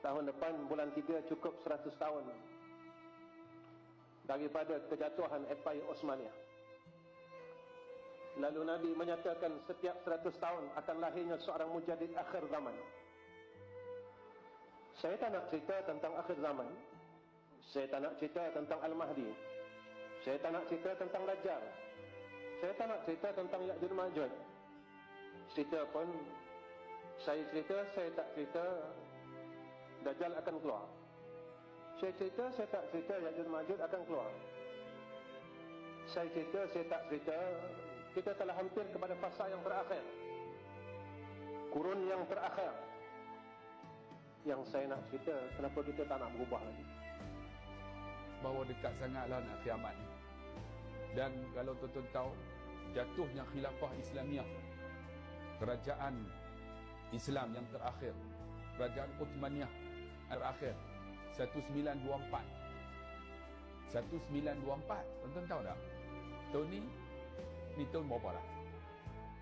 tahun depan bulan 3 cukup 100 tahun daripada kejatuhan Empire Osmaniyah. Lalu Nabi menyatakan setiap 100 tahun akan lahirnya seorang mujadid akhir zaman. Saya tak nak cerita tentang akhir zaman, saya tak nak cerita tentang Al-Mahdi, saya tak nak cerita tentang Dajjal, saya tak nak cerita tentang Ya'juj Ma'juj. Cerita pun saya tak cerita Dajjal akan keluar. Saya tak cerita Ya'juj Ma'juj akan keluar. Saya tak cerita kita telah hampir kepada fasa yang terakhir, kurun yang terakhir. Yang saya nak cerita, kenapa kita tak nak berubah lagi, bahawa dekat sangatlah nak kiamat ni. Dan kalau tuan-tuan tahu, jatuhnya khilafah Islamiah, kerajaan Islam yang terakhir, kerajaan Uthmaniyah terakhir, 1924. Tuan-tuan tahu tak? Tahun ni tahun berapa dah?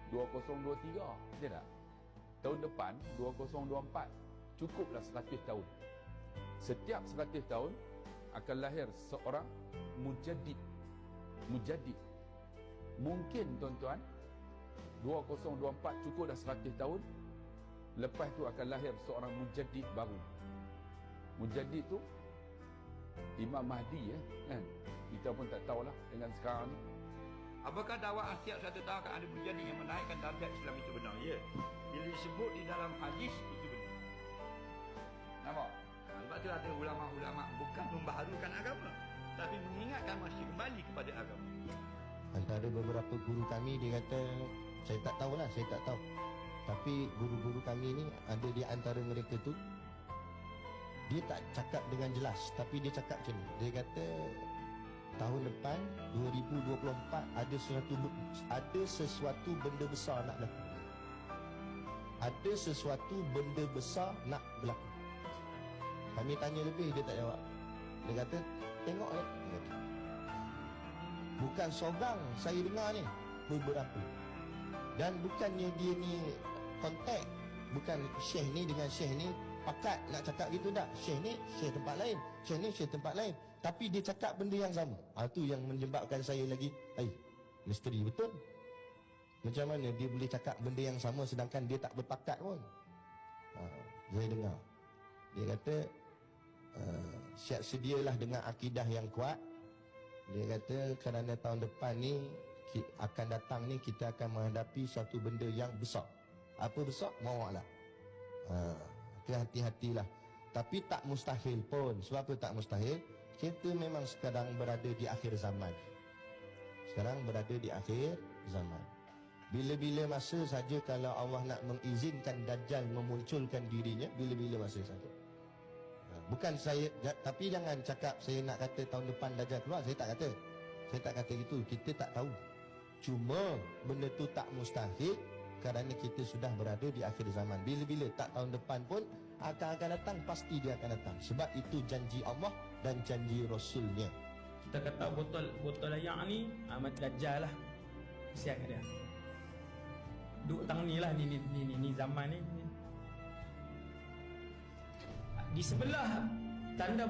2023, dia tak? Tahun depan 2024 cukuplah 100 tahun. Setiap 100 tahun akan lahir seorang mujadid. Mungkin tuan-tuan 2024 cukup dah 100 tahun, lepas tu akan lahir seorang mujadid baru. Mujadid tu Imam Mahdi kan. Kita pun tak tahulah dengan sekarang ni. Apakah dakwah setiap 1 tahun akan ada mujadid yang menaikkan darjat Islam itu benar? Ya. Bila disebut di dalam hadis itu benar. Nampak? Sebab tu ada ulama-ulama bukan membaharukan agama, tapi mengingatkan manusia kembali kepada agama. Antara beberapa guru kami, dia kata, saya tak tahulah, saya tak tahu, tapi guru-guru kami ni ada di antara mereka tu, dia tak cakap dengan jelas, tapi dia cakap macam ni. Dia kata tahun depan 2024 ada sesuatu benda besar nak berlaku. Ada sesuatu benda besar nak berlaku. Kami tanya lebih, dia tak jawab. Dia kata, tengok ya. Dia kata, bukan seorang saya dengar ni, beberapa. Dan bukannya dia ni kontak, bukan syekh ni dengan syekh ni pakat nak cakap gitu tak. Syekh ni syekh tempat lain, syekh ni syekh tempat lain, tapi dia cakap benda yang sama. Itu yang menyebabkan saya lagi, misteri betul. Macam mana dia boleh cakap benda yang sama sedangkan dia tak berpakat pun. Saya dengar dia kata, siap sedialah dengan akidah yang kuat. Dia kata kerana tahun depan ni akan datang ni, kita akan menghadapi suatu benda yang besar. Apa besar? Mawaklah. Hati-hatilah. Tapi tak mustahil pun. Sebab apa tak mustahil? Kita memang sekarang berada di akhir zaman. Sekarang berada di akhir zaman. Bila-bila masa saja kalau Allah nak mengizinkan Dajjal memunculkan dirinya, bila-bila masa saja. Bukan saya, tapi jangan cakap saya nak kata tahun depan Dajjal keluar. Saya tak kata. Saya tak kata gitu. Kita tak tahu. Cuma benda tu tak mustahil kerana kita sudah berada di akhir zaman. Bila-bila tak tahun depan pun akan datang, pasti dia akan datang. Sebab itu janji Allah dan janji Rasulnya. Kita kata botol ayak ni Ahmad Dajjal lah. Kesian kat dia. Duk tang ni lah, ni zaman ni. Di sebelah tanda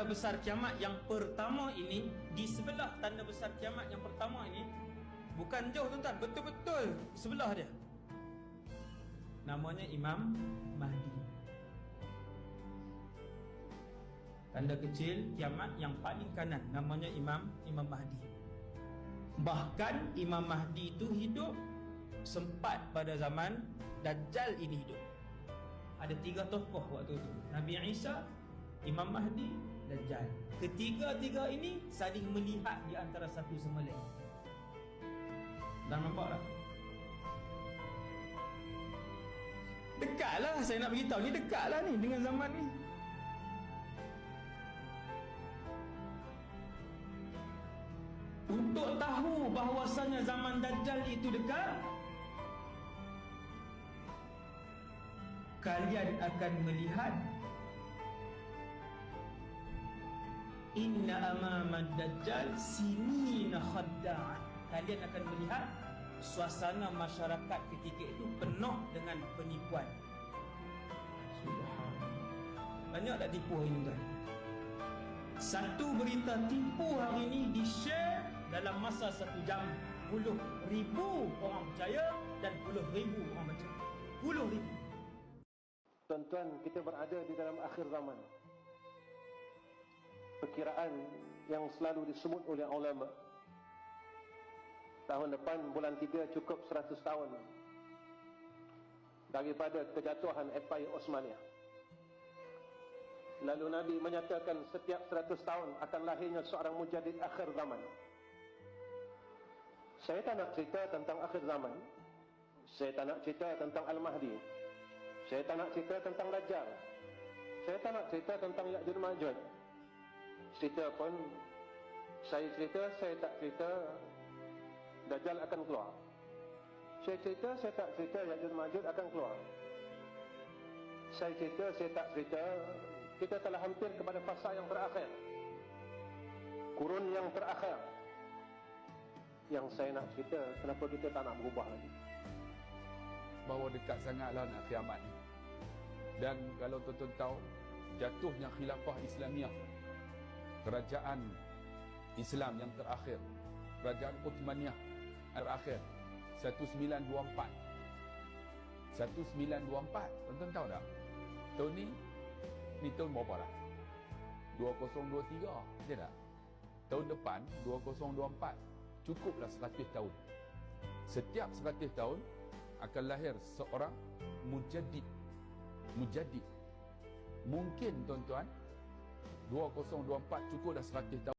besar kiamat yang pertama ini, di sebelah tanda besar kiamat yang pertama ini, bukan jauh tuan-tuan, betul-betul sebelah dia, namanya Imam Mahdi. Tanda kecil kiamat yang paling kanan namanya Imam Mahdi. Bahkan Imam Mahdi itu hidup sempat pada zaman Dajjal ini hidup. Ada 3 tokoh waktu itu, Nabi Isa, Imam Mahdi, Dajjal. Ketiga-tiga ini saling melihat di antara satu sama lain. Dan nampak tak? Dekatlah, saya nak beritahu ni, dekatlah ni dengan zaman ni. Untuk tahu bahawasanya zaman Dajjal itu dekat, kalian akan melihat inna amama Dajjal sinina khadda'an. Kalian akan melihat suasana masyarakat ketika itu penuh dengan penipuan. Subhanallah. Banyak tak tipu hari ni tuan? Satu berita tipu hari ini di-share dalam masa 1 jam. 10,000 orang percaya dan 10,000 orang baca. 10,000. Tuan-tuan, kita berada di dalam akhir zaman. Perkiraan yang selalu disebut oleh ulama, tahun depan bulan 3 cukup 100 tahun daripada kejatuhan Empire Osmaniyah. Lalu Nabi menyatakan setiap 100 tahun akan lahirnya seorang mujadid akhir zaman. Saya tak nak cerita tentang akhir zaman. Saya tak nak cerita tentang Al-Mahdi. Saya tak nak cerita tentang Dajjal. Saya tak nak cerita tentang Ya'juj Ma'juj. Cerita pun saya tak cerita Dajjal akan keluar. Saya tak cerita Ya'juj Ma'juj akan keluar. Saya tak cerita kita telah hampir kepada fasa yang terakhir, kurun yang terakhir. Yang saya nak cerita, kenapa kita tak nak berubah lagi? Bahawa dekat sangatlah nak kiamat ni. Dan kalau tuan-tuan tahu, jatuhnya khilafah Islamiah, kerajaan Islam yang terakhir, kerajaan Uthmaniyah terakhir, 1924. 1924, tuan-tuan tahu tak? Tahun ni tahun berapa dah? 2023, dia tak? Tahun depan 2024, cukuplah 100 tahun. Setiap 100 tahun akan lahir seorang mujadid. Mungkin tuan-tuan 2024 cukup dah 100 tahun.